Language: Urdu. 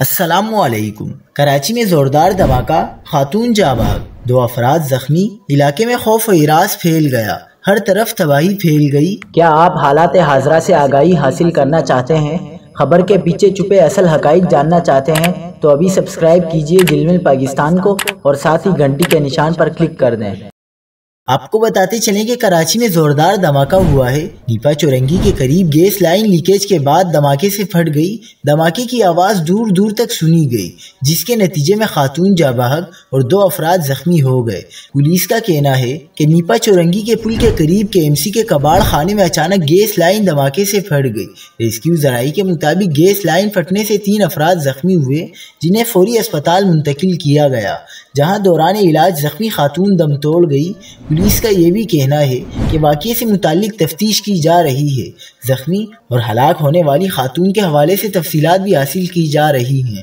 السلام علیکم۔ کراچی میں زوردار دھماکہ، خاتون جاں بحق، 2 افراد زخمی، علاقے میں خوف و ہراس پھیل گیا، ہر طرف تباہی پھیل گئی۔ کیا آپ حالات حاضرہ سے آگاہی حاصل کرنا چاہتے ہیں؟ خبر کے پیچھے چھپے اصل حقائق جاننا چاہتے ہیں تو ابھی سبسکرائب کیجئے جل مل پاکستان کو اور ساتھ ہی گھنٹی کے نشان پر کلک کر دیں۔ آپ کو بتاتے چلیں کہ کراچی میں زوردار دھماکہ ہوا ہے۔ نیپا چورنگی کے قریب گیس لائن لیکیج کے بعد دھماکے سے پھٹ گئی۔ دھماکے کی آواز دور دور تک سنی گئی، جس کے نتیجے میں خاتون جاں بحق اور 2 افراد زخمی ہو گئے۔ پولیس کا کہنا ہے کہ نیپا چورنگی کے پل کے قریب KMC کے کباڑ خانے میں اچانک گیس لائن دھماکے سے پھٹ گئی۔ ریسکیو ذرائع کے مطابق گیس لائن پھٹنے سے 3 افراد زخمی ہوئے، جنہیں فوری اسپتال منتقل کیا گیا، جہاں دوران علاج زخمی خاتون دم توڑ گئی۔ پولیس کا یہ بھی کہنا ہے کہ واقعے سے متعلق تفتیش کی جا رہی ہے۔ زخمی اور ہلاک ہونے والی خاتون کے حوالے سے تفصیلات بھی حاصل کی جا رہی ہیں۔